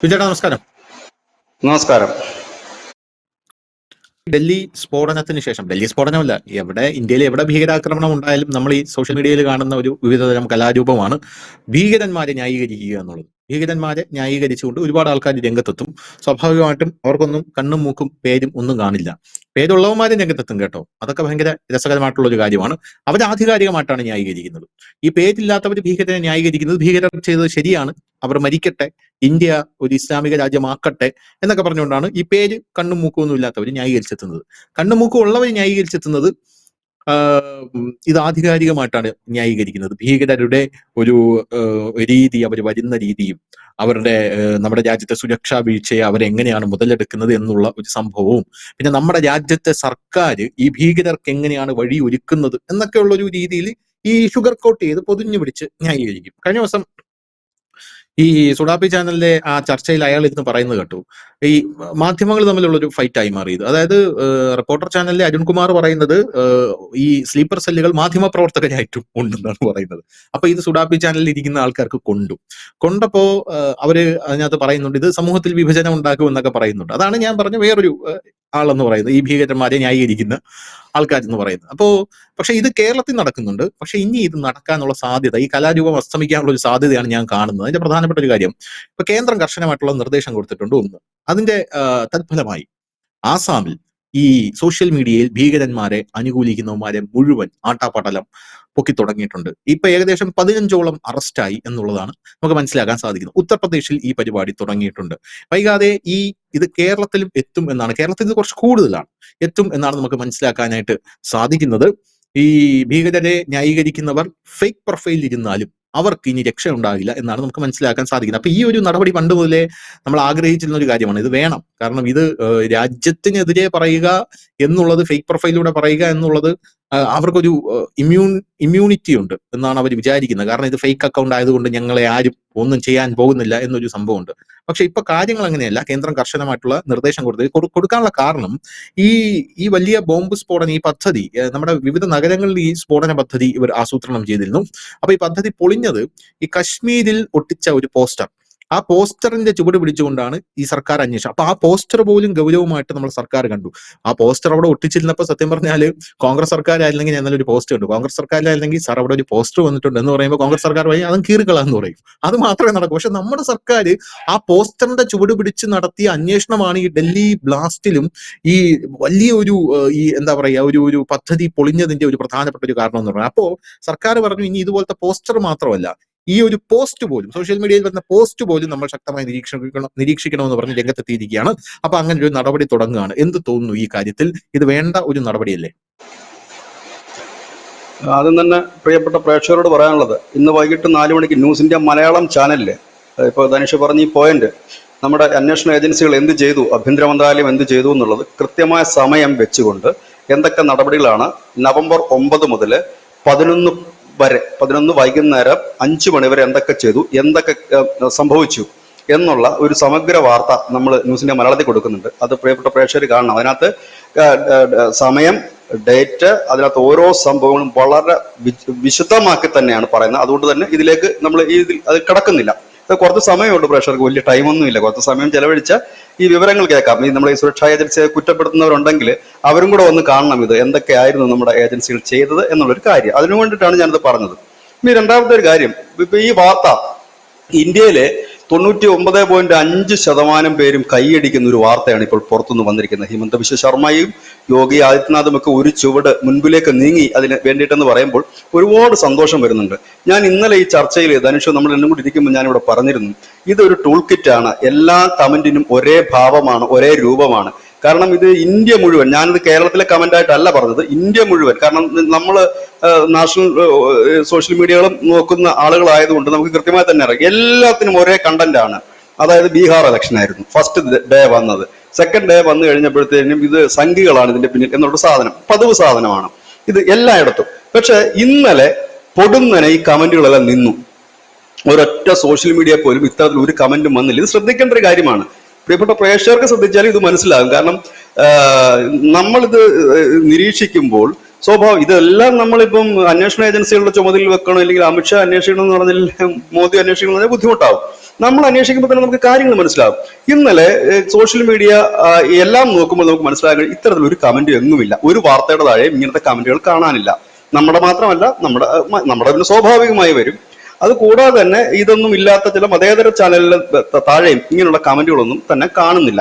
സുചേട്ടാ നമസ്കാരം. നമസ്കാരം. ഡൽഹി സ്ഫോടനത്തിന് ശേഷം, ഡൽഹി സ്ഫോടനമല്ല, ഇന്ത്യയിൽ എവിടെ ഭീകരാക്രമണം ഉണ്ടായാലും നമ്മൾ ഈ സോഷ്യൽ മീഡിയയിൽ കാണുന്ന ഒരു വിവിധതരം കലാരൂപമാണ് ഭീകരന്മാരെ ന്യായീകരിക്കുക എന്നുള്ളത്. ഭീകരന്മാരെ ന്യായീകരിച്ചുകൊണ്ട് ഒരുപാട് ആൾക്കാർ രംഗത്തെത്തും. സ്വാഭാവികമായിട്ടും അവർക്കൊന്നും കണ്ണും മൂക്കും പേരും ഒന്നും കാണില്ല. പേരുള്ളവന്മാരും രംഗത്തെത്തും കേട്ടോ, അതൊക്കെ ഭയങ്കര രസകരമായിട്ടുള്ള ഒരു കാര്യമാണ്. അവർ ആധികാരികമായിട്ടാണ് ന്യായീകരിക്കുന്നത്. ഈ പേരില്ലാത്തവർ ഭീകരനെ ന്യായീകരിക്കുന്നത് ഭീകരർ ചെയ്തത് ശരിയാണ്, അവർ മരിക്കട്ടെ, ഇന്ത്യ ഒരു ഇസ്ലാമിക രാജ്യമാക്കട്ടെ എന്നൊക്കെ പറഞ്ഞുകൊണ്ടാണ് ഈ പേര് കണ്ണും മൂക്കും ഒന്നും ഇല്ലാത്തവർ ന്യായീകരിച്ചെത്തുന്നത്. കണ്ണും മൂക്കും ഉള്ളവർ ന്യായീകരിച്ചെത്തുന്നത് ഇത് ആധികാരികമായിട്ടാണ് ന്യായീകരിക്കുന്നത്. ഭീകരരുടെ ഒരു രീതി, അവർ വരുന്ന രീതിയും അവരുടെ നമ്മുടെ രാജ്യത്തെ സുരക്ഷാ വീഴ്ചയെ അവരെങ്ങനെയാണ് മുതലെടുക്കുന്നത് എന്നുള്ള ഒരു സംഭവവും, പിന്നെ നമ്മുടെ രാജ്യത്തെ സർക്കാർ ഈ ഭീകരർക്ക് എങ്ങനെയാണ് വഴി ഒരുക്കുന്നത് എന്നൊക്കെയുള്ള ഒരു രീതിയിൽ ഈ ഷുഗർ കോട്ട് ചെയ്ത് പൊതിഞ്ഞു പിടിച്ച് ന്യായീകരിക്കും. കഴിഞ്ഞ ദിവസം ഈ സുഡാപ്പി ചാനലിലെ ആ ചർച്ചയിൽ അയാൾ ഇരുന്ന് പറയുന്നത് കേട്ടു, ഈ മാധ്യമങ്ങൾ തമ്മിലുള്ള ഒരു ഫൈറ്റായി മാറിയത്. അതായത് റിപ്പോർട്ടർ ചാനലിലെ അരുൺകുമാർ പറയുന്നത് ഈ സ്ലീപ്പർ സെല്ലുകൾ മാധ്യമ പ്രവർത്തകരായിട്ടും ഉണ്ടെന്നാണ് പറയുന്നത്. അപ്പൊ ഇത് സുഡാപ്പി ചാനലിൽ ഇരിക്കുന്ന ആൾക്കാർക്ക് കൊണ്ടപ്പോ അവര് അതിനകത്ത് പറയുന്നുണ്ട് ഇത് സമൂഹത്തിൽ വിഭജനം ഉണ്ടാക്കും എന്നൊക്കെ പറയുന്നുണ്ട്. അതാണ് ഞാൻ പറഞ്ഞ വേറൊരു ആളെന്ന് പറയുന്നത്, ഈ ഭീകരന്മാരെ ന്യായീകരിക്കുന്ന ആൾക്കാരെന്ന് പറയുന്നത്. പക്ഷെ ഇത് കേരളത്തിൽ നടക്കുന്നുണ്ട്. പക്ഷെ ഇനി ഇത് നടക്കാനുള്ള സാധ്യത, ഈ കലാരൂപം അസ്തമിക്കാനുള്ള ഒരു സാധ്യതയാണ് ഞാൻ കാണുന്നത്. അതിന്റെ പ്രധാനപ്പെട്ട ഒരു കാര്യം, ഇപ്പൊ കേന്ദ്രം കർശനമായിട്ടുള്ള നിർദ്ദേശം കൊടുത്തിട്ടുണ്ട്. ഒന്ന്, അതിന്റെ തത്ഫലമായി ആസാമിൽ ഈ സോഷ്യൽ മീഡിയയിൽ ഭീകരന്മാരെ അനുകൂലിക്കുന്നവന്മാരെ മുഴുവൻ ആട്ടാപ്പടലം പൊക്കി തുടങ്ങിയിട്ടുണ്ട്. ഇപ്പൊ ഏകദേശം 15ഓളം അറസ്റ്റായി എന്നുള്ളതാണ് നമുക്ക് മനസ്സിലാക്കാൻ സാധിക്കുന്നത്. ഉത്തർപ്രദേശിൽ ഈ പരിപാടി തുടങ്ങിയിട്ടുണ്ട്. വൈകാതെ ഇത് കേരളത്തിലും എത്തും എന്നാണ്, കേരളത്തിൽ ഇത് കുറച്ച് കൂടുതലാണ്, എത്തും എന്നാണ് നമുക്ക് മനസ്സിലാക്കാനായിട്ട് സാധിക്കുന്നത്. ഈ ഭീകരരെ ന്യായീകരിക്കുന്നവർ ഫേക്ക് പ്രൊഫൈലിൽ ഇരുന്നാലും അവർക്ക് ഇനി രക്ഷ ഉണ്ടാകില്ല എന്നാണ് നമുക്ക് മനസ്സിലാക്കാൻ സാധിക്കുന്നത്. അപ്പൊ ഈ ഒരു നടപടി പണ്ട് മുതലേ നമ്മൾ ആഗ്രഹിച്ചിരുന്ന ഒരു കാര്യമാണ്. ഇത് വേണം. കാരണം ഇത് രാജ്യത്തിനെതിരെ പറയുക എന്നുള്ളത്, ഫേക്ക് പ്രൊഫൈലിലൂടെ പറയുക എന്നുള്ളത് അവർക്കൊരു ഇമ്മ്യൂണിറ്റി ഉണ്ട് എന്നാണ് അവർ വിചാരിക്കുന്നത്. കാരണം ഇത് ഫേക്ക് അക്കൗണ്ട് ആയതുകൊണ്ട് ഞങ്ങളെ ആരും ഒന്നും ചെയ്യാൻ പോകുന്നില്ല എന്നൊരു സംഭവമുണ്ട്. പക്ഷെ ഇപ്പൊ കാര്യങ്ങൾ അങ്ങനെയല്ല. കേന്ദ്രം കർശനമായിട്ടുള്ള നിർദ്ദേശം കൊടുക്കാനുള്ള കാരണം, ഈ വലിയ ബോംബ് സ്ഫോടനം, ഈ പദ്ധതി, നമ്മുടെ വിവിധ നഗരങ്ങളിൽ ഈ സ്ഫോടന പദ്ധതി ഇവർ ആസൂത്രണം ചെയ്തിരുന്നു. അപ്പൊ ഈ പദ്ധതി പൊളിഞ്ഞത് ഈ കശ്മീരിൽ ഒട്ടിച്ച ഒരു പോസ്റ്റർ, ആ പോസ്റ്ററിന്റെ ചുവട് പിടിച്ചുകൊണ്ടാണ് ഈ സർക്കാർ അന്വേഷണം. അപ്പൊ ആ പോസ്റ്റർ പോലും ഗൗരവമായിട്ട് നമ്മൾ സർക്കാർ കണ്ടു. ആ പോസ്റ്റർ അവിടെ ഒട്ടിച്ചിരുന്നപ്പോൾ സത്യം പറഞ്ഞാൽ കോൺഗ്രസ് സർക്കാരായിരുന്നെങ്കിൽ ഞാൻ നല്ലൊരു പോസ്റ്റർ ഉണ്ട്, കോൺഗ്രസ് സർക്കാരിലായിരുന്നെങ്കിൽ സാർ അവിടെ ഒരു പോസ്റ്റർ വന്നിട്ടുണ്ട് എന്ന് പറയുമ്പോൾ കോൺഗ്രസ് സർക്കാർ വഴി അതും കീറിക്കളാന്ന് പറയും. അത് മാത്രമേ നടക്കൂ. പക്ഷെ നമ്മുടെ സർക്കാർ ആ പോസ്റ്ററിന്റെ ചുവട് പിടിച്ച് നടത്തിയ അന്വേഷണമാണ് ഈ ഡൽഹി ബ്ലാസ്റ്റിലും ഈ വലിയ ഒരു ഈ എന്താ പറയുക ഒരു പദ്ധതി പൊളിഞ്ഞതിന്റെ ഒരു പ്രധാനപ്പെട്ട ഒരു കാരണം എന്ന് പറയുന്നത്. അപ്പോ സർക്കാർ പറഞ്ഞു ഇനി ഇതുപോലത്തെ പോസ്റ്റർ മാത്രമല്ല, ഈ ഒരു പോസ്റ്റ് പോലും, സോഷ്യൽ മീഡിയയിൽ വരുന്ന പോസ്റ്റ് പോലും നമ്മൾ ശക്തമായി നിരീക്ഷിക്കണമെന്ന് പറഞ്ഞ് രംഗത്തെത്തിയിരിക്കുകയാണ്. അപ്പൊ അങ്ങനെ ഒരു നടപടി തുടങ്ങുകയാണ്. എന്ത് തോന്നുന്നു ഈ കാര്യത്തിൽ? ഇത് വേണ്ട ഒരു നടപടിയല്ലേ? ആദ്യം തന്നെ പ്രിയപ്പെട്ട പ്രേക്ഷകരോട് പറയാനുള്ളത്, ഇന്ന് വൈകിട്ട് 4 മണിക്ക് ന്യൂസ് ഇന്ത്യ മലയാളം ചാനലില് ഇപ്പോൾ ധനുഷ് പറഞ്ഞ ഈ പോയിന്റ്, നമ്മുടെ അന്വേഷണ ഏജൻസികൾ എന്ത് ചെയ്തു, ആഭ്യന്തര മന്ത്രാലയം എന്ത് ചെയ്തു എന്നുള്ളത് കൃത്യമായ സമയം വെച്ചുകൊണ്ട് എന്തൊക്കെ നടപടികളാണ് നവംബർ 9 മുതൽ 11 വരെ, 11 വൈകുന്നേരം 5 മണി വരെ എന്തൊക്കെ ചെയ്തു, എന്തൊക്കെ സംഭവിച്ചു എന്നുള്ള ഒരു സമഗ്ര വാർത്ത നമ്മൾ ന്യൂസിന്റെ മലയാളത്തിൽ കൊടുക്കുന്നുണ്ട്. അത് പ്രിയപ്പെട്ട പ്രേക്ഷകർ കാണണം. അതിനകത്ത് സമയം, ഡേറ്റ്, അതിനകത്ത് ഓരോ സംഭവങ്ങളും വളരെ വിശദമാക്കി തന്നെയാണ് പറയുന്നത്. അതുകൊണ്ട് തന്നെ ഇതിലേക്ക് നമ്മൾ അത് കിടക്കുന്നില്ല. കുറച്ച് സമയമുണ്ട് പ്രേക്ഷകർക്ക്, വലിയ ടൈമൊന്നും ഇല്ല. കുറച്ച് സമയം ചെലവഴിച്ച ഈ വിവരങ്ങൾ കേൾക്കാം. നമ്മുടെ ഈ സുരക്ഷാ ഏജൻസിയെ കുറ്റപ്പെടുത്തുന്നവരുണ്ടെങ്കിൽ അവരും കൂടെ ഒന്ന് കാണണം ഇത് എന്തൊക്കെയായിരുന്നു നമ്മുടെ ഏജൻസികൾ ചെയ്തത് എന്നുള്ളൊരു കാര്യം. അതിനു വേണ്ടിയിട്ടാണ് ഞാനിത് പറഞ്ഞത്. ഇനി രണ്ടാമത്തെ ഒരു കാര്യം, ഇപ്പൊ ഈ വാർത്ത ഇന്ത്യയിലെ 99.5% പേരും കൈയടിക്കുന്ന ഒരു വാർത്തയാണ് ഇപ്പോൾ പുറത്തുനിന്ന് വന്നിരിക്കുന്നത്. ഹിമന്ത ബിശ്വ ശർമ്മയും യോഗി ആദിത്യനാഥും ഒക്കെ ഒരു ചുവട് മുൻപിലേക്ക് നീങ്ങി അതിന് വേണ്ടിയിട്ടെന്ന് പറയുമ്പോൾ ഒരുപാട് സന്തോഷം വരുന്നുണ്ട്. ഞാൻ ഇന്നലെ ഈ ചർച്ചയിൽ ധനുഷ് നമ്മൾ എന്നും കൂടി ഇരിക്കുമ്പോൾ ഞാനിവിടെ പറഞ്ഞിരുന്നു, ഇതൊരു ടൂൾ കിറ്റാണ്. എല്ലാ കമന്റിനും ഒരേ ഭാവമാണ്, ഒരേ രൂപമാണ്. കാരണം ഇത് ഇന്ത്യ മുഴുവൻ, ഞാനിത് കേരളത്തിലെ കമന്റ് ആയിട്ടല്ല പറഞ്ഞത്, ഇന്ത്യ മുഴുവൻ. കാരണം നമ്മൾ നാഷണൽ സോഷ്യൽ മീഡിയകളും നോക്കുന്ന ആളുകളായതുകൊണ്ട് നമുക്ക് കൃത്യമായി തന്നെ അറിയാം എല്ലാത്തിനും ഒരേ കണ്ടന്റ് ആണ്. അതായത് ബീഹാർ ഇലക്ഷൻ ആയിരുന്നു ഫസ്റ്റ് ഡേ വന്നത്. സെക്കൻഡ് ഡേ വന്നു കഴിഞ്ഞപ്പോഴത്തേനും ഇത് സംഘികളാണ് ഇതിന്റെ പിന്നിൽ എന്നുള്ള സാധനം, പതിവ് സാധനമാണ് ഇത് എല്ലായിടത്തും. പക്ഷെ ഇന്നലെ പൊടുന്നനെ ഈ കമന്റുകളെല്ലാം നിന്നു. ഒരൊറ്റ സോഷ്യൽ മീഡിയ പോലും ഇത്തരത്തിൽ ഒരു കമന്റും വന്നില്ല. ഇത് ശ്രദ്ധിക്കേണ്ട ഒരു കാര്യമാണ്. പ്രിയപ്പെട്ട പ്രേക്ഷകർക്ക് ശ്രദ്ധിച്ചാൽ ഇത് മനസ്സിലാകും. കാരണം നമ്മളിത് നിരീക്ഷിക്കുമ്പോൾ സ്വഭാവം ഇതെല്ലാം നമ്മളിപ്പം അന്വേഷണ ഏജൻസികളുടെ ചുമതലയിൽ വെക്കണം, അല്ലെങ്കിൽ അമിത്ഷാ അന്വേഷിക്കണം എന്ന് പറഞ്ഞാൽ മോദി അന്വേഷിക്കണം എന്ന് പറഞ്ഞാൽ ബുദ്ധിമുട്ടാവും. നമ്മൾ അന്വേഷിക്കുമ്പോൾ തന്നെ നമുക്ക് കാര്യങ്ങൾ മനസ്സിലാവും. ഇന്നലെ സോഷ്യൽ മീഡിയ എല്ലാം നോക്കുമ്പോൾ നമുക്ക് മനസ്സിലാകുന്നത് ഇത്തരത്തിലൊരു കമന്റ് എങ്ങുമില്ല. ഒരു വാർത്തയുടെ താഴെ ഇങ്ങനത്തെ കമന്റുകൾ കാണാനില്ല. നമ്മുടെ മാത്രമല്ല, നമ്മുടെ പിന്നെ സ്വാഭാവികമായി വരും. അത് കൂടാതെ തന്നെ ഇതൊന്നും ഇല്ലാത്ത ചില മതേതര ചാനലിലെ താഴെയും ഇങ്ങനെയുള്ള കമന്റുകളൊന്നും തന്നെ കാണുന്നില്ല.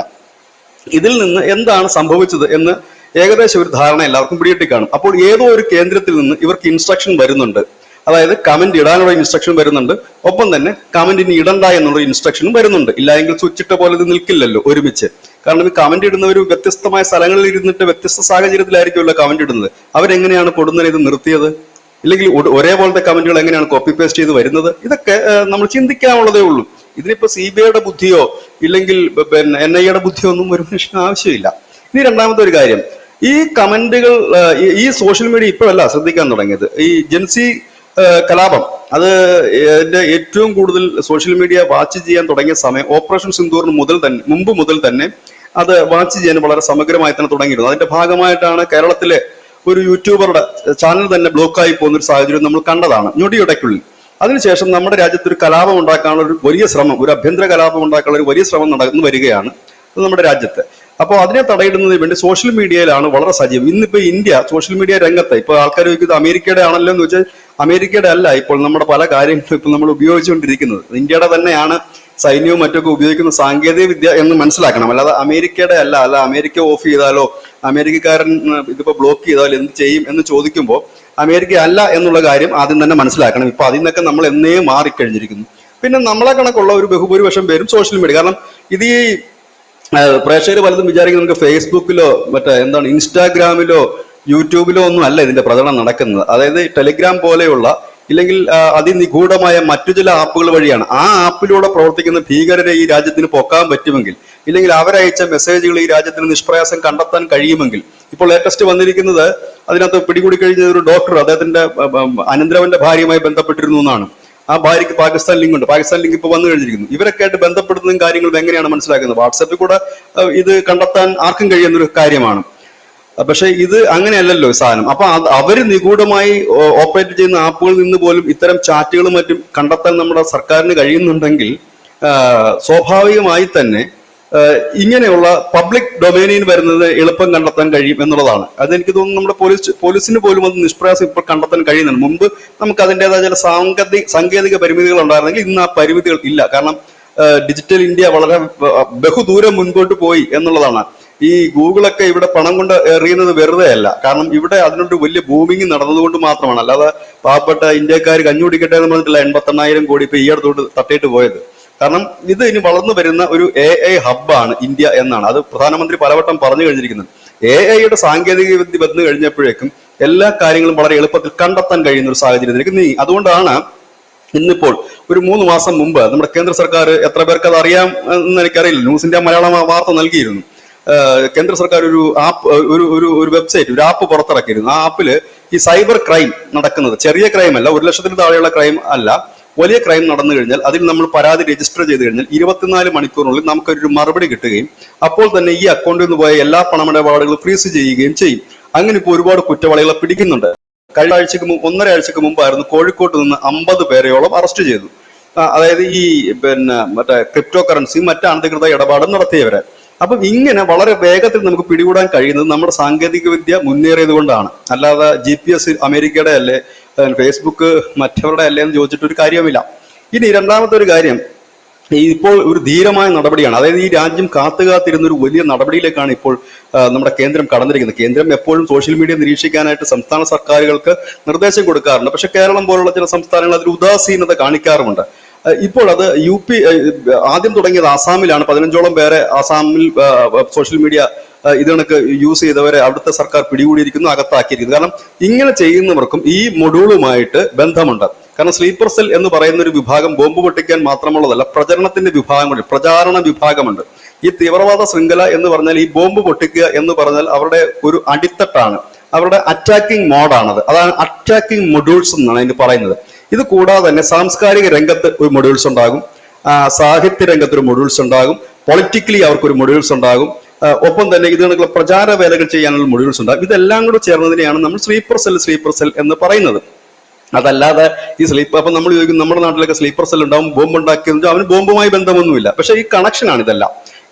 ഇതിൽ നിന്ന് എന്താണ് സംഭവിച്ചത് എന്ന് ഏകദേശം ഒരു ധാരണ എല്ലാവർക്കും പിടികിട്ടി കാണും. അപ്പോൾ ഏതോ ഒരു കേന്ദ്രത്തിൽ നിന്ന് ഇവർക്ക് ഇൻസ്ട്രക്ഷൻ വരുന്നുണ്ട്. അതായത് കമന്റ് ഇടാനുള്ള ഇൻസ്ട്രക്ഷൻ വരുന്നുണ്ട്, ഒപ്പം തന്നെ കമന്റിന് ഇടണ്ട എന്നുള്ള ഇൻസ്ട്രക്ഷനും വരുന്നുണ്ട്. ഇല്ലെങ്കിൽ സ്വിച്ചിട്ട പോലെ ഇത് നിൽക്കില്ലല്ലോ ഒരുമിച്ച്. കാരണം ഈ കമന്റ് ഇടുന്നവർ വ്യത്യസ്തമായ സ്ഥലങ്ങളിൽ ഇരുന്നിട്ട് വ്യത്യസ്ത സാഹചര്യത്തിലായിരിക്കുമല്ലോ കമന്റ് ഇടുന്നത്. അവരെങ്ങനെയാണ് കൊടുന്നതിന് ഇത് നിർത്തിയത്? ഇല്ലെങ്കിൽ ഒരേപോലത്തെ കമന്റുകൾ എങ്ങനെയാണ് കോപ്പി പേസ്റ്റ് ചെയ്ത് വരുന്നത്? ഇതൊക്കെ നമ്മൾ ചിന്തിക്കാനുള്ളതേ ഉള്ളൂ. ഇതിനിപ്പോ CBIയുടെ ബുദ്ധിയോ ഇല്ലെങ്കിൽ പിന്നെ NIAയുടെ ബുദ്ധിയോ ഒന്നും ഒരു മനുഷ്യന് ആവശ്യമില്ല. ഇനി രണ്ടാമത്തെ ഒരു കാര്യം, ഈ കമന്റുകൾ ഈ സോഷ്യൽ മീഡിയ ഇപ്പോഴല്ല ശ്രദ്ധിക്കാൻ തുടങ്ങിയത്. ഈ ജെൻസി കലാപം അത് ഏറ്റവും കൂടുതൽ സോഷ്യൽ മീഡിയ വാച്ച് ചെയ്യാൻ തുടങ്ങിയ സമയം ഓപ്പറേഷൻ സിന്ദൂറിന് മുമ്പ് മുതൽ തന്നെ അത് വാച്ച് ചെയ്യാൻ വളരെ സമഗ്രമായി തന്നെ തുടങ്ങിയിരുന്നു. അതിന്റെ ഭാഗമായിട്ടാണ് കേരളത്തിലെ ഒരു യൂട്യൂബറുടെ ചാനൽ തന്നെ ബ്ലോക്കായി പോകുന്ന ഒരു സാഹചര്യം നമ്മൾ കണ്ടതാണ് ഞൊടിയുടയ്ക്കുള്ളിൽ. അതിനുശേഷം നമ്മുടെ രാജ്യത്ത് ഒരു കലാപം ഉണ്ടാക്കാനുള്ള ഒരു വലിയ ശ്രമം, ഒരു ആഭ്യന്തര കലാപം ഉണ്ടാക്കാനുള്ള ഒരു വലിയ ശ്രമം നടന്നു വരികയാണ് നമ്മുടെ രാജ്യത്ത്. അപ്പോൾ അതിനെ തടയിടുന്നതിന് വേണ്ടി സോഷ്യൽ മീഡിയയിലാണ് വളരെ സജീവം. ഇന്നിപ്പോ ഇന്ത്യ സോഷ്യൽ മീഡിയ രംഗത്ത് ഇപ്പൊ ആൾക്കാർ ചോദിക്കുന്നത് അമേരിക്കയുടെ ആണല്ലോ എന്ന് വെച്ചാൽ അമേരിക്കയുടെ അല്ല. ഇപ്പോൾ നമ്മുടെ പല കാര്യങ്ങളും ഇപ്പൊ നമ്മൾ ഉപയോഗിച്ചുകൊണ്ടിരിക്കുന്നത് ഇന്ത്യയുടെ തന്നെയാണ്. സൈന്യവും മറ്റൊക്കെ ഉപയോഗിക്കുന്ന സാങ്കേതിക വിദ്യ എന്ന് മനസ്സിലാക്കണം. അല്ലാതെ അമേരിക്കയുടെ അല്ല അമേരിക്ക ഓഫ് ചെയ്താലോ അമേരിക്കക്കാരൻ ഇതിപ്പോ ബ്ലോക്ക് ചെയ്താലോ എന്ത് ചെയ്യും എന്ന് ചോദിക്കുമ്പോൾ അമേരിക്ക അല്ല എന്നുള്ള കാര്യം ആദ്യം തന്നെ മനസ്സിലാക്കണം. ഇപ്പൊ അതിൽ നിന്നൊക്കെ നമ്മൾ എന്നേ മാറിക്കഴിഞ്ഞിരിക്കുന്നു. പിന്നെ നമ്മളെ കണക്കുള്ള ഒരു ബഹുഭൂരിപക്ഷം പേരും സോഷ്യൽ മീഡിയ, കാരണം ഇത് ഈ പ്രേക്ഷകർ പലതും വിചാരിക്കുന്നത് നമുക്ക് ഫേസ്ബുക്കിലോ ഇൻസ്റ്റാഗ്രാമിലോ യൂട്യൂബിലോ ഒന്നും അല്ല ഇതിന്റെ പ്രചരണം നടക്കുന്നത്. അതായത് ടെലിഗ്രാം പോലെയുള്ള ഇല്ലെങ്കിൽ അതിനിഗൂഢമായ മറ്റു ചില ആപ്പുകൾ വഴിയാണ്. ആ ആപ്പിലൂടെ പ്രവർത്തിക്കുന്ന ഭീകരരെ ഈ രാജ്യത്തിന് പൊക്കാൻ പറ്റുമെങ്കിൽ, ഇല്ലെങ്കിൽ അവരയച്ച മെസ്സേജുകൾ ഈ രാജ്യത്തിന് നിഷ്പ്രയാസം കണ്ടെത്താൻ കഴിയുമെങ്കിൽ, ഇപ്പോൾ ലേറ്റസ്റ്റ് വന്നിരിക്കുന്നത് അതിനകത്ത് പിടികൂടി കഴിഞ്ഞ ഒരു ഡോക്ടർ അദ്ദേഹത്തിന്റെ അനന്തരവന്റെ ഭാര്യയുമായി ബന്ധപ്പെട്ടിരുന്നു എന്നാണ്. ആ ഭാര്യയ്ക്ക് പാകിസ്ഥാൻ ലിങ്ക് ഉണ്ട്. പാകിസ്ഥാൻ ലിങ്ക് ഇപ്പൊ വന്നു കഴിഞ്ഞിരിക്കുന്നു. ഇവരൊക്കെ ആയിട്ട് ബന്ധപ്പെടുന്നതും കാര്യങ്ങളും എങ്ങനെയാണ് മനസ്സിലാക്കുന്നത്? വാട്സാപ്പിൽ കൂടെ ഇത് കണ്ടെത്താൻ ആർക്കും കഴിയുന്നൊരു കാര്യമാണ്. പക്ഷെ ഇത് അങ്ങനെയല്ലല്ലോ സാധനം. അപ്പൊ അവര് നിഗൂഢമായി ഓപ്പറേറ്റ് ചെയ്യുന്ന ആപ്പുകളിൽ നിന്ന് പോലും ഇത്തരം ചാറ്റുകളും മറ്റും കണ്ടെത്താൻ നമ്മുടെ സർക്കാരിന് കഴിയുന്നുണ്ടെങ്കിൽ സ്വാഭാവികമായി തന്നെ ഇങ്ങനെയുള്ള പബ്ലിക് ഡൊമൈനിൽ വരുന്നത് എളുപ്പം കണ്ടെത്താൻ കഴിയും എന്നുള്ളതാണ്. അതെനിക്ക് തോന്നുന്നു നമ്മുടെ പോലീസിന് പോലും അത് നിഷ്പ്രയാസം ഇപ്പോൾ കണ്ടെത്താൻ കഴിയുന്നുണ്ട്. മുമ്പ് നമുക്ക് അതിൻ്റെതായ ചില സാങ്കേതിക പരിമിതികൾ ഉണ്ടായിരുന്നെങ്കിൽ ഇന്ന് ആ പരിമിതികൾ ഇല്ല. കാരണം ഡിജിറ്റൽ ഇന്ത്യ വളരെ ബഹുദൂരം മുൻപോട്ട് പോയി എന്നുള്ളതാണ്. ഈ ഗൂഗിളൊക്കെ ഇവിടെ പണം കൊണ്ട് എറിയുന്നത് വെറുതെ അല്ല. കാരണം ഇവിടെ അതിനൊരു വലിയ ബൂമിങ് നടന്നതുകൊണ്ട് മാത്രമാണ്. അല്ലാതെ പാവപ്പെട്ട ഇന്ത്യക്കാർ കഞ്ഞുപിടിക്കട്ടെ എന്ന് പറഞ്ഞിട്ടില്ല 88,000 കോടി ഇപ്പൊ ഈ അടുത്തോട്ട് തട്ടിയിട്ട് പോയത്. കാരണം ഇത് ഇനി വളർന്നു വരുന്ന ഒരു AI ഹബ്ബാണ് ഇന്ത്യ എന്നാണ്. അത് പ്രധാനമന്ത്രി പലവട്ടം പറഞ്ഞു കഴിഞ്ഞിരിക്കുന്നത്. AIയുടെ സാങ്കേതിക വിദ്യ വന്നു കഴിഞ്ഞപ്പോഴേക്കും എല്ലാ കാര്യങ്ങളും വളരെ എളുപ്പത്തിൽ കണ്ടെത്താൻ കഴിയുന്ന ഒരു സാഹചര്യത്തിലേക്ക് നീങ്ങി. അതുകൊണ്ടാണ് ഇന്നിപ്പോൾ ഒരു 3 മാസം മുമ്പ് നമ്മുടെ കേന്ദ്ര സർക്കാർ, എത്ര പേർക്ക് അത് അറിയാം എന്ന് എനിക്കറിയില്ല, ന്യൂസ് ഇന്ത്യ മലയാളം വാർത്ത നൽകിയിരുന്നു. കേന്ദ്ര സർക്കാർ ഒരു വെബ്സൈറ്റ്, ഒരു ആപ്പ് പുറത്തിറക്കിയിരുന്നു. ആ ആപ്പില് ഈ സൈബർ ക്രൈം നടക്കുന്നത്, ചെറിയ ക്രൈം അല്ല, 1 ലക്ഷത്തിന് താഴെയുള്ള ക്രൈം അല്ല, വലിയ ക്രൈം നടന്നു കഴിഞ്ഞാൽ അതിൽ നമ്മൾ പരാതി രജിസ്റ്റർ ചെയ്ത് കഴിഞ്ഞാൽ 24 മണിക്കൂറിനുള്ളിൽ നമുക്കൊരു മറുപടി കിട്ടുകയും അപ്പോൾ തന്നെ ഈ അക്കൗണ്ടിൽ നിന്ന് പോയ എല്ലാ പണമിടപാടുകളും ഫ്രീസ് ചെയ്യുകയും ചെയ്യും. അങ്ങനെ ഇപ്പോൾ ഒരുപാട് കുറ്റവാളികളെ പിടിക്കുന്നുണ്ട്. കഴിഞ്ഞ ഒന്നര ആഴ്ചക്ക് മുമ്പായിരുന്നു കോഴിക്കോട്ട് നിന്ന് 50 പേരെയോളം അറസ്റ്റ് ചെയ്തു. അതായത് ഈ മറ്റേ ക്രിപ്റ്റോ കറൻസിയും മറ്റ് അനധികൃത ഇടപാടും നടത്തിയവരെ. അപ്പം ഇങ്ങനെ വളരെ വേഗത്തിൽ നമുക്ക് പിടികൂടാൻ കഴിയുന്നത് നമ്മുടെ സാങ്കേതിക വിദ്യ മുന്നേറിയത് കൊണ്ടാണ്. അല്ലാതെ GPS അമേരിക്കയുടെ അല്ലേ, ഫേസ്ബുക്ക് മറ്റവരുടെ അല്ലേ എന്ന് ചോദിച്ചിട്ട് ഒരു കാര്യവുമില്ല. ഇനി രണ്ടാമത്തെ ഒരു കാര്യം, ഇപ്പോൾ ഒരു ധീരമായ നടപടിയാണ്. അതായത് ഈ രാജ്യം കാത്തുകാത്തിരുന്ന ഒരു വലിയ നടപടിയിലേക്കാണ് ഇപ്പോൾ നമ്മുടെ കേന്ദ്രം കടന്നിരിക്കുന്നത്. കേന്ദ്രം എപ്പോഴും സോഷ്യൽ മീഡിയ നിരീക്ഷിക്കാനായിട്ട് സംസ്ഥാന സർക്കാരുകൾക്ക് നിർദ്ദേശം കൊടുക്കാറുണ്ട്. പക്ഷെ കേരളം പോലുള്ള ചില സംസ്ഥാനങ്ങൾ അതിൽ ഉദാസീനത കാണിക്കാറുമുണ്ട്. ഇപ്പോൾ അത് UP ആദ്യം തുടങ്ങിയത് ആസാമിലാണ്. 15ഓളം പേരെ ആസാമിൽ സോഷ്യൽ മീഡിയ ഇത് കണക്ക് യൂസ് ചെയ്തവരെ അവിടുത്തെ സർക്കാർ പിടികൂടിയിരിക്കുന്നു, അകത്താക്കിയിരിക്കുന്നു. കാരണം ഇങ്ങനെ ചെയ്യുന്നവർക്കും ഈ മൊഡ്യൂളുമായിട്ട് ബന്ധമുണ്ട്. കാരണം സ്ലീപ്പർ സെൽ എന്ന് പറയുന്ന ഒരു വിഭാഗം ബോംബ് പൊട്ടിക്കാൻ മാത്രമുള്ളതല്ല, പ്രചരണത്തിന്റെ വിഭാഗമുണ്ട്, പ്രചാരണ വിഭാഗമുണ്ട്. ഈ തീവ്രവാദ ശൃംഖല എന്ന് പറഞ്ഞാൽ, ഈ ബോംബ് പൊട്ടിക്കുക എന്ന് പറഞ്ഞാൽ അവരുടെ ഒരു അടിത്തട്ടാണ്, അവരുടെ അറ്റാക്കിംഗ് മോഡാണത്. അതാണ് അറ്റാക്കിംഗ് മൊഡ്യൂൾസ് എന്നാണ് അതിന് പറയുന്നത്. ഇത് കൂടാതെ തന്നെ സാംസ്കാരിക രംഗത്ത് ഒരു മൊഡ്യൂൾസ് ഉണ്ടാകും, സാഹിത്യ രംഗത്ത് ഒരു മൊഡ്യൂൾസ് ഉണ്ടാകും, പൊളിറ്റിക്കലി അവർക്കൊരു മൊഡ്യൂൾസ് ഉണ്ടാകും, ഒപ്പം തന്നെ ഇത് കണക്കുള്ള പ്രചാര വേലകൾ ചെയ്യാനുള്ള മൊഡ്യൂൾസ് ഉണ്ടാകും. ഇതെല്ലാം കൂടെ ചേർന്നതിനെയാണ് നമ്മൾ സ്ലീപ്പർ സെൽ എന്ന് പറയുന്നത്. അതല്ലാതെ ഈ സ്ലീപ്പർ, അപ്പൊ നമ്മൾ ചോദിക്കും നമ്മുടെ നാട്ടിലൊക്കെ സ്ലീപ്പർ സെൽ ഉണ്ടാവും, ബോംബ് ഉണ്ടാക്കിയെന്ന് വെച്ചാൽ അവന് ബോംബുമായി ബന്ധമൊന്നുമില്ല. പക്ഷെ ഈ കണക്ഷനാണ്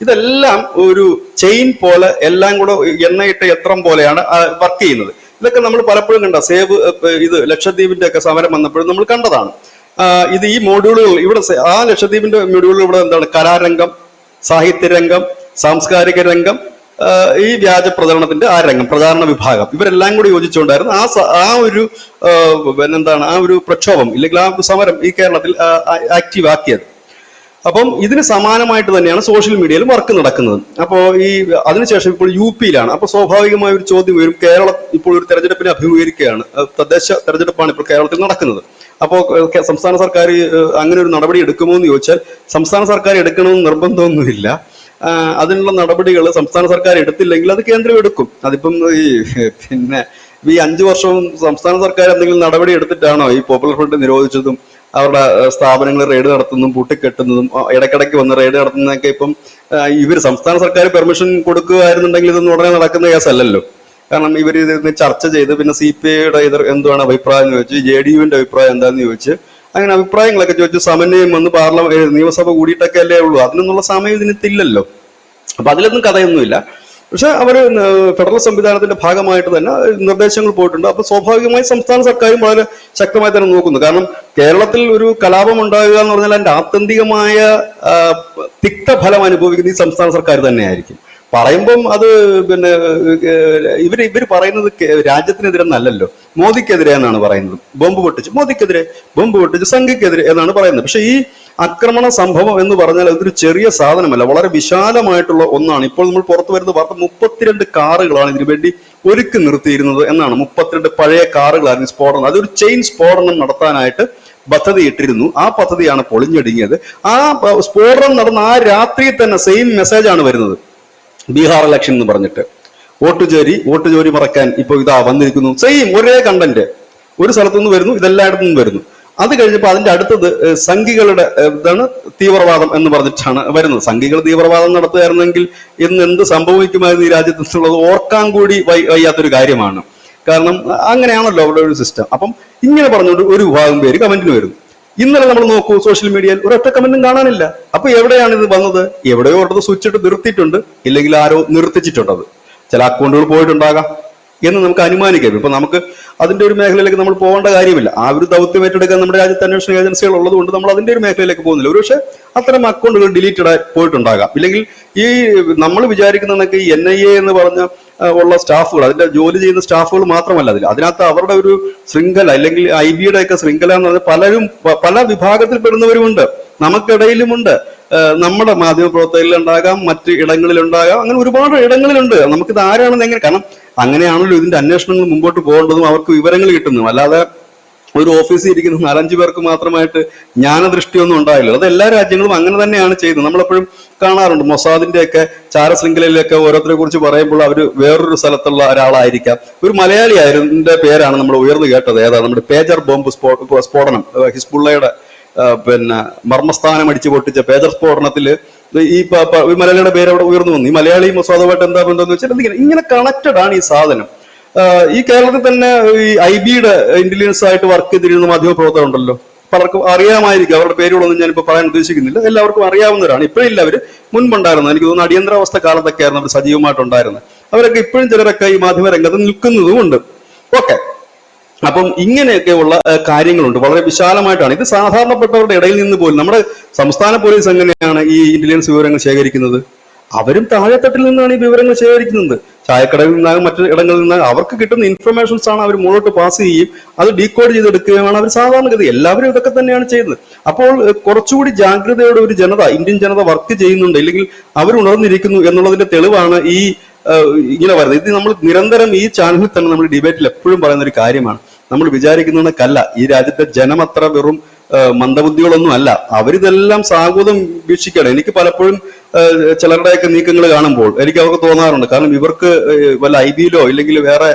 ഇതെല്ലാം ഒരു ചെയിൻ പോലെ എല്ലാം കൂടെ എണ്ണയിട്ട യന്ത്രം പോലെയാണ് വർക്ക് ചെയ്യുന്നത്. ഇതൊക്കെ നമ്മൾ പലപ്പോഴും കണ്ട ഇത് ലക്ഷദ്വീപിന്റെ ഒക്കെ സമരം വന്നപ്പോഴും നമ്മൾ കണ്ടതാണ്. ഇത് ഈ മോഡ്യൂളുകൾ ഇവിടെ ആ ലക്ഷദ്വീപിന്റെ മോഡ്യൂളുകൾ ഇവിടെ എന്താണ്, കലാരംഗം, സാഹിത്യരംഗം, സാംസ്കാരിക രംഗം, ഈ വ്യാജ പ്രചരണത്തിന്റെ ആ രംഗം, പ്രചാരണ വിഭാഗം, ഇവരെല്ലാം കൂടി യോജിച്ചുകൊണ്ടായിരുന്നു ആ ഒരു ആ ഒരു പ്രക്ഷോഭം ഇല്ലെങ്കിൽ ആ സമരം ഈ കേരളത്തിൽ ആക്റ്റീവ് ആക്കിയത്. അപ്പം ഇതിന് സമാനമായിട്ട് തന്നെയാണ് സോഷ്യൽ മീഡിയയിൽ വർക്ക് നടക്കുന്നത്. അപ്പോൾ അതിനുശേഷം ഇപ്പോൾ UP-യിലാണ്. അപ്പൊ സ്വാഭാവികമായ ഒരു ചോദ്യം വരും, കേരളം ഇപ്പോൾ ഒരു തെരഞ്ഞെടുപ്പിനെ അഭിമുഖീകരിക്കുകയാണ്, തദ്ദേശ തെരഞ്ഞെടുപ്പാണ് ഇപ്പോൾ കേരളത്തിൽ നടക്കുന്നത്. അപ്പോൾ സംസ്ഥാന സർക്കാർ അങ്ങനെ ഒരു നടപടി എടുക്കുമോ എന്ന് ചോദിച്ചാൽ സംസ്ഥാന സർക്കാർ എടുക്കണമെന്ന് നിർബന്ധമൊന്നുമില്ല. അതിനുള്ള നടപടികൾ സംസ്ഥാന സർക്കാർ എടുത്തില്ലെങ്കിൽ അത് കേന്ദ്രം എടുക്കും. അതിപ്പം പിന്നെ ഈ 5 വർഷവും സംസ്ഥാന സർക്കാർ എന്തെങ്കിലും നടപടി എടുത്തിട്ടാണോ ഈ പോപ്പുലർ ഫ്രണ്ട് നിരോധിച്ചതും അവരുടെ സ്ഥാപനങ്ങൾ റെയ്ഡ് നടത്തുന്നതും പൂട്ടിക്കെട്ടുന്നതും ഇടയ്ക്കിടയ്ക്ക് വന്ന് റെയ്ഡ് നടത്തുന്നതൊക്കെ ഇപ്പം ഇവർ സംസ്ഥാന സർക്കാർ പെർമിഷൻ കൊടുക്കുകയായിരുന്നുണ്ടെങ്കിൽ ഇതൊന്നും ഉടനെ നടക്കുന്ന കേസല്ലല്ലോ. കാരണം ഇവർ ഇതിന് ചർച്ച ചെയ്ത് പിന്നെ CPI-യുടെ എന്താണ് അഭിപ്രായം എന്ന് ചോദിച്ചു, JDU-വിന്റെ അഭിപ്രായം എന്താണെന്ന് ചോദിച്ച് അങ്ങനെ അഭിപ്രായങ്ങളൊക്കെ ചോദിച്ചു സമന്വയം വന്ന് നിയമസഭ കൂടിയിട്ടൊക്കെ അല്ലേ ഉള്ളൂ. അതിനൊന്നുള്ള സമയം ഇതിനകത്തില്ലല്ലോ. അപ്പൊ അതിലൊന്നും കഥയൊന്നുമില്ല. പക്ഷെ അവർ ഫെഡറൽ സംവിധാനത്തിന്റെ ഭാഗമായിട്ട് തന്നെ നിർദ്ദേശങ്ങൾ പോയിട്ടുണ്ട്. അപ്പൊ സ്വാഭാവികമായി സംസ്ഥാന സർക്കാരും വളരെ ശക്തമായി തന്നെ നോക്കുന്നു. കാരണം കേരളത്തിൽ ഒരു കലാപം ഉണ്ടാകുക എന്ന് പറഞ്ഞാൽ അതിന്റെ ആത്യന്തികമായ തിക്തഫലം അനുഭവിക്കുന്ന ഈ സംസ്ഥാന സർക്കാർ തന്നെയായിരിക്കും. പറയുമ്പം അത് പിന്നെ ഇവർ പറയുന്നത് രാജ്യത്തിനെതിരെ നല്ലല്ലോ, മോദിക്കെതിരെ എന്നാണ് പറയുന്നത്. ബോംബ് പൊട്ടിച്ച് മോദിക്കെതിരെ, ബോംബ് പൊട്ടിച്ച് സംഘിക്കെതിരെ എന്നാണ് പറയുന്നത്. പക്ഷെ ഈ ആക്രമണ സംഭവം എന്ന് പറഞ്ഞാൽ അതൊരു ചെറിയ സാധനമല്ല, വളരെ വിശാലമായിട്ടുള്ള ഒന്നാണ്. ഇപ്പോൾ നമ്മൾ പുറത്തു വരുന്ന വാർത്ത 32 കാറുകളാണ് ഇതിനു വേണ്ടി ഒരുക്കി നിർത്തിയിരുന്നത് എന്നാണ്. 32 പഴയ കാറുകളായിരുന്നു സ്ഫോടനം. അതൊരു ചെയിൻ സ്ഫോടനം നടത്താനായിട്ട് പദ്ധതി ഇട്ടിരുന്നു. ആ പദ്ധതിയാണ് പൊളിഞ്ഞൊടുങ്ങിയത്. ആ സ്ഫോടനം നടന്ന ആ രാത്രിയിൽ തന്നെ സെയിം മെസ്സേജാണ് വരുന്നത്. ബീഹാർ ഇലക്ഷൻ എന്ന് പറഞ്ഞിട്ട് വോട്ട് ചോരി മറക്കാൻ ഇപ്പൊ ഇതാ വന്നിരിക്കുന്നു. സെയിം ഒരേ കണ്ടന്റ് ഒരു സ്ഥലത്തുനിന്ന് വരുന്നു, ഇതെല്ലായിടത്തു നിന്നും വരുന്നു. അത് കഴിഞ്ഞപ്പോൾ അതിന്റെ അടുത്തത് സംഘികളുടെ തീവ്രവാദം എന്ന് പറഞ്ഞിട്ടാണ് വരുന്നത്. സംഘികൾ തീവ്രവാദം നടത്തുകയായിരുന്നെങ്കിൽ ഇന്ന് എന്ത് സംഭവിക്കുമായിരുന്നു ഈ രാജ്യത്തുള്ളത് ഓർക്കാൻ കൂടി വയ്യാത്തൊരു കാര്യമാണ്. കാരണം അങ്ങനെയാണല്ലോ അവിടെ ഒരു സിസ്റ്റം. അപ്പം ഇങ്ങനെ പറഞ്ഞുകൊണ്ട് ഒരു വിഭാഗം പേര് കമന്റിന് വരുന്നു. ഇന്നലെ നമ്മൾ നോക്കൂ, സോഷ്യൽ മീഡിയയിൽ ഒരൊറ്റ കമന്റും കാണാനില്ല. അപ്പൊ എവിടെയാണ് ഇത് വന്നത്? എവിടെയോ ഒരിടത്ത് സ്വിച്ച് ഇട്ട് നിർത്തിയിട്ടുണ്ട്, ഇല്ലെങ്കിൽ ആരോ നിർത്തിച്ചിട്ടുണ്ടത്. ചില അക്കൗണ്ടുകൾ പോയിട്ടുണ്ടാകാം എന്ന് നമുക്ക് അനുമാനിക്കാം. ഇപ്പൊ നമുക്ക് അതിന്റെ ഒരു മേഖലയിലേക്ക് നമ്മൾ പോകേണ്ട കാര്യമില്ല. ആ ഒരു ദൗത്യം ഏറ്റെടുക്കാൻ നമ്മുടെ രാജ്യത്ത് അന്വേഷണ ഏജൻസികൾ ഉള്ളതുകൊണ്ട് നമ്മൾ അതിന്റെ ഒരു മേഖലയിലേക്ക് പോകുന്നില്ല. ഒരുപക്ഷെ അത്തരം അക്കൗണ്ടുകൾ ഡിലീറ്റഡ് ആയി പോയിട്ടുണ്ടാകാം. ഇല്ലെങ്കിൽ ഈ നമ്മൾ വിചാരിക്കുന്നതൊക്കെ ഈ NIA എന്ന് പറഞ്ഞ ഉള്ള സ്റ്റാഫുകൾ, അതിന്റെ ജോലി ചെയ്യുന്ന സ്റ്റാഫുകൾ മാത്രമല്ല അതിനകത്ത് അവരുടെ ഒരു ശൃംഖല, അല്ലെങ്കിൽ IB-യുടെ ഒക്കെ ശൃംഖല എന്ന് പറഞ്ഞാൽ പലരും പല വിഭാഗത്തിൽ പെടുന്നവരുമുണ്ട്, നമുക്കിടയിലുമുണ്ട്. നമ്മുടെ മാധ്യമപ്രവർത്തകരിലുണ്ടാകാം, മറ്റ് ഇടങ്ങളിലുണ്ടാകാം, അങ്ങനെ ഒരുപാട് ഇടങ്ങളിലുണ്ട്. നമുക്കിത് ആരാണെന്ന് എങ്ങനെ, കാരണം അങ്ങനെയാണല്ലോ ഇതിന്റെ അന്വേഷണങ്ങൾ മുമ്പോട്ട് പോകേണ്ടതും അവർക്ക് വിവരങ്ങൾ കിട്ടുന്നതും. അല്ലാതെ ഒരു ഓഫീസിൽ ഇരിക്കുന്ന 4-5 പേർക്ക് മാത്രമായിട്ട് ജ്ഞാനദൃഷ്ടിയൊന്നും ഉണ്ടായില്ല. അത് എല്ലാ രാജ്യങ്ങളും അങ്ങനെ തന്നെയാണ് ചെയ്യുന്നത്. നമ്മളെപ്പോഴും കാണാറുണ്ട് മൊസാദിന്റെ ഒക്കെ ചാരശൃംഖലയിലൊക്കെ ഓരോരുത്തരെ കുറിച്ച് പറയുമ്പോൾ അവർ വേറൊരു സ്ഥലത്തുള്ള ഒരാളായിരിക്കാം. ഒരു മലയാളിയായതിന്റെ പേരാണ് നമ്മൾ ഉയർന്നു കേട്ടത്. ഏതാ നമ്മുടെ പേജർ ബോംബ് സ്ഫോടനം, ഹിസ്ബുള്ളയുടെ പിന്നെ മർമ്മസ്ഥാനം അടിച്ചു പൊട്ടിച്ച പേജർ സ്ഫോടനത്തിൽ ഈ മലയാളിയുടെ പേര് അവിടെ ഉയർന്നു വന്നു. ഈ മലയാളി മൊസാദുമായിട്ട് എന്താ ബന്ധമെന്ന് വെച്ചാൽ ഇങ്ങനെ കണക്റ്റഡ് ആണ് ഈ സാധനം. ഈ കേരളത്തിൽ തന്നെ ഈ IB-യുടെ ഇന്റലിജൻസ് ആയിട്ട് വർക്ക് ചെയ്തിരുന്ന മാധ്യമപ്രവർത്തകരുണ്ടല്ലോ, പലർക്കും അറിയാമായിരിക്കും. അവരുടെ പേരുകളൊന്നും ഞാനിപ്പോൾ പറയാൻ ഉദ്ദേശിക്കുന്നില്ല, എല്ലാവർക്കും അറിയാവുന്നവരാണ്. ഇപ്പോഴില്ല, അവർ മുൻപുണ്ടായിരുന്നു. എനിക്ക് തോന്നുന്നു അടിയന്തരാവസ്ഥ കാലത്തൊക്കെ ആയിരുന്നു അവർ സജീവമായിട്ടുണ്ടായിരുന്നത്. അവരൊക്കെ ഇപ്പോഴും ചിലരൊക്കെ ഈ മാധ്യമ രംഗത്ത് നിൽക്കുന്നതുമുണ്ട്. ഓക്കെ, അപ്പം ഇങ്ങനെയൊക്കെയുള്ള കാര്യങ്ങളുണ്ട്. വളരെ വിശാലമായിട്ടാണ് ഇത്. സാധാരണപ്പെട്ടവരുടെ ഇടയിൽ നിന്ന് പോലും നമ്മുടെ സംസ്ഥാന പോലീസ് എങ്ങനെയാണ് ഈ ഇന്റലിജൻസ് വിവരങ്ങൾ ശേഖരിക്കുന്നത്? അവരും താഴെത്തട്ടിൽ നിന്നാണ് ഈ വിവരങ്ങൾ ശേഖരിക്കുന്നത്. ചായക്കടയിൽ നിന്നാകും മറ്റു ഇടങ്ങളിൽ നിന്നാകും അവർക്ക് കിട്ടുന്ന ഇൻഫർമേഷൻസ് ആണ് അവർ മുന്നോട്ട് പാസ് ചെയ്യുകയും അത് ഡീകോഡ് ചെയ്തെടുക്കുകയുമാണ് അവർ സാധാരണഗതി. എല്ലാവരും ഇതൊക്കെ തന്നെയാണ് ചെയ്യുന്നത്. അപ്പോൾ കുറച്ചുകൂടി ജാഗ്രതയോടെ ഒരു ഇന്ത്യൻ ജനത വർക്ക് ചെയ്യുന്നുണ്ട്, ഇല്ലെങ്കിൽ അവർ ഉണർന്നിരിക്കുന്നു എന്നുള്ളതിന്റെ തെളിവാണ് ഈ ഇങ്ങനെ പറയുന്നത്. ഇത് നമ്മൾ നിരന്തരം ഈ ചാനലിൽ തന്നെ നമ്മൾ ഡിബേറ്റിൽ എപ്പോഴും പറയുന്ന ഒരു കാര്യമാണ്. നമ്മൾ വിചാരിക്കുന്നതൊക്കെയല്ല, ഈ രാജ്യത്തെ ജനം അത്ര വെറും മന്ദബുദ്ധികളൊന്നും അല്ല. അവരിതെല്ലാം സാഹൂതം വീക്ഷിക്കുകയാണ്. എനിക്ക് പലപ്പോഴും ചിലരുടെയൊക്കെ നീക്കങ്ങൾ കാണുമ്പോൾ എനിക്ക് അവർക്ക് തോന്നാറുണ്ട്, കാരണം ഇവർക്ക് വല്ല IB-യിലോ ഇല്ലെങ്കിൽ വേറെ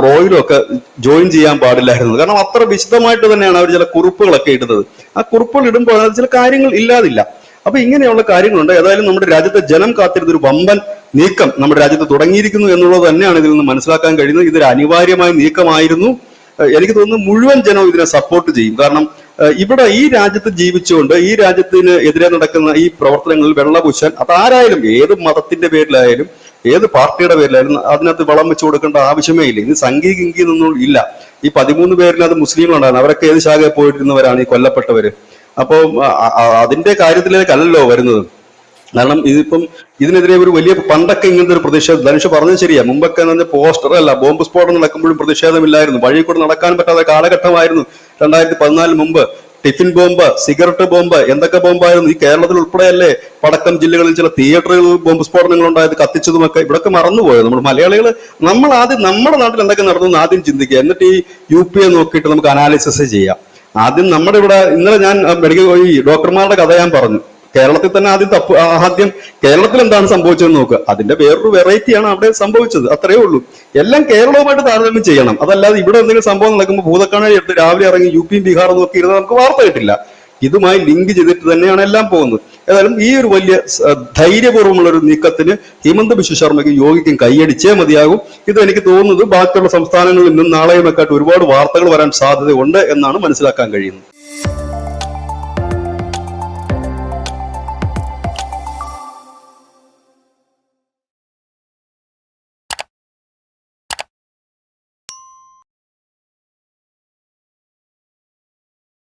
റോയിലോ ഒക്കെ ജോയിൻ ചെയ്യാൻ പാടില്ലായിരുന്നു. കാരണം അത്ര വിശദമായിട്ട് തന്നെയാണ് അവർ ചില കുറിപ്പുകളൊക്കെ ഇടുന്നത്. ആ കുറിപ്പുകൾ ഇടുമ്പോൾ ചില കാര്യങ്ങൾ ഇല്ലാതില്ല. അപ്പൊ ഇങ്ങനെയുള്ള കാര്യങ്ങളുണ്ട്. ഏതായാലും നമ്മുടെ രാജ്യത്തെ ജനം കാത്തിരുന്ന ഒരു വമ്പൻ നീക്കം നമ്മുടെ രാജ്യത്ത് തുടങ്ങിയിരിക്കുന്നു എന്നുള്ളത് തന്നെയാണ് ഇതിൽ നിന്ന് മനസ്സിലാക്കാൻ കഴിയുന്നത്. ഇതൊരു അനിവാര്യമായ നീക്കമായിരുന്നു. എനിക്ക് തോന്നുന്നു മുഴുവൻ ജനവും ഇതിനെ സപ്പോർട്ട് ചെയ്യും. കാരണം ഇവിടെ ഈ രാജ്യത്ത് ജീവിച്ചുകൊണ്ട് ഈ രാജ്യത്തിന് എതിരെ നടക്കുന്ന ഈ പ്രവർത്തനങ്ങളിൽ വെള്ളപൂശാൻ അതാരായാലും, ഏത് മതത്തിന്റെ പേരിലായാലും ഏത് പാർട്ടിയുടെ പേരിലായാലും അതിനകത്ത് വളം വെച്ച് കൊടുക്കേണ്ട ആവശ്യമേ ഇല്ല. ഇത് സംഘി കിങ്കി എന്നൊന്നും ഇല്ല. ഈ 13 പേരിനകത്ത് മുസ്ലിങ്ങളുണ്ടായിരുന്നു. അവരൊക്കെ ഏത് ശാഖയിൽ പോയിരുന്നവരാണ് ഈ കൊല്ലപ്പെട്ടവര്. അപ്പോൾ അതിന്റെ കാര്യത്തിലേക്കല്ലല്ലോ വരുന്നത്. കാരണം ഇതിപ്പം ഇതിനെതിരെ ഒരു വലിയ പണ്ടൊക്കെ ഇങ്ങനത്തെ ഒരു പ്രതിഷേധം, ധനുഷ് പറഞ്ഞത് ശരിയാ, മുമ്പൊക്കെ എന്ന് പറഞ്ഞാൽ പോസ്റ്റർ അല്ല ബോംബ് സ്ഫോടനം നടക്കുമ്പോഴും പ്രതിഷേധമില്ലായിരുന്നു. വഴി കൂടെ നടക്കാൻ പറ്റാത്ത കാലഘട്ടമായിരുന്നു 2014 മുമ്പ്. ടിഫിൻ ബോംബ്, സിഗരറ്റ് ബോംബ്, എന്തൊക്കെ ബോംബായിരുന്നു. ഈ കേരളത്തിൽ ഉൾപ്പെടെയല്ലേ വടക്കൻ ജില്ലകളിൽ ചില തിയേറ്ററുകളിൽ ബോംബ് സ്ഫോടനങ്ങൾ ഉണ്ടായത്, കത്തിച്ചതുമൊക്കെ. ഇവിടൊക്കെ മറന്നുപോയത് നമ്മൾ മലയാളികൾ. നമ്മൾ ആദ്യം നമ്മുടെ നാട്ടിൽ എന്തൊക്കെ നടന്നു ആദ്യം ചിന്തിക്കുക, എന്നിട്ട് ഈ UP നോക്കിയിട്ട് നമുക്ക് അനാലിസിസ് ചെയ്യാം. ആദ്യം നമ്മുടെ ഇവിടെ ഇന്നലെ ഞാൻ മെഡിക്കൽ ഈ ഡോക്ടർമാരുടെ കഥ ഞാൻ പറഞ്ഞു. കേരളത്തിൽ തന്നെ ആദ്യം കേരളത്തിൽ എന്താണ് സംഭവിച്ചതെന്ന് നോക്കുക. അതിന്റെ വേറൊരു വെറൈറ്റിയാണ് അവിടെ സംഭവിച്ചത്. അത്രയേ ഉള്ളൂ. എല്ലാം കേരളവുമായിട്ട് താരതമ്യം ചെയ്യണം. അതല്ലാതെ ഇവിടെ എന്തെങ്കിലും സംഭവം നടക്കുമ്പോൾ ഭൂതക്കണ്ണാടി എടുത്ത് രാവിലെ ഇറങ്ങി UP ബീഹാറും നോക്കി ഇരുന്നാൽ നമുക്ക് വാർത്ത കിട്ടില്ല. ഇതുമായി ലിങ്ക് ചെയ്തിട്ട് തന്നെയാണ് എല്ലാം പോകുന്നത്. ഏതായാലും ഈ ഒരു വലിയ ധൈര്യപൂർവ്വമുള്ള ഒരു നീക്കത്തിന് ഹിമന്ത ബിശ്വ ശർമ്മയ്ക്കും യോഗിക്കും കൈയടിച്ചേ മതിയാകും. ഇത് എനിക്ക് തോന്നുന്നത് ബാക്കിയുള്ള സംസ്ഥാനങ്ങളിൽ നിന്നും നാളെയുമൊക്കെ ആയിട്ട് ഒരുപാട് വാർത്തകൾ വരാൻ സാധ്യതയുണ്ട് എന്നാണ് മനസ്സിലാക്കാൻ കഴിയുന്നത്.